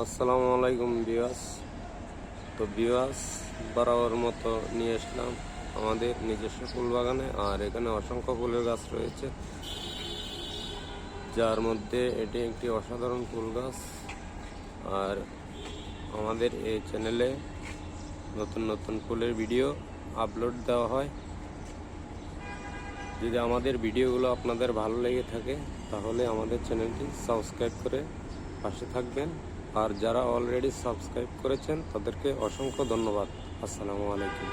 আসসালামু আলাইকুম ভিউয়ার্স। তো ভিউয়ার্স, বরাবর মতো নিয়ে আসলাম আমাদের নিজস্ব ফুল বাগানে। আর এখানে অসংখ্য ফুলের গাছ রয়েছে, যার মধ্যে এটি একটি অসাধারণ ফুল গাছ। আর আমাদের এই চ্যানেলে নতুন নতুন ফুলের ভিডিও আপলোড দেওয়া হয়। যদি আমাদের ভিডিওগুলো আপনাদের ভালো লেগে থাকে তাহলে আমাদের চ্যানেলটি সাবস্ক্রাইব করে পাশে থাকবেন। আর যারা অলরেডি সাবস্ক্রাইব করেছেন তাদেরকে অসংখ্য ধন্যবাদ। আসসালামু আলাইকুম।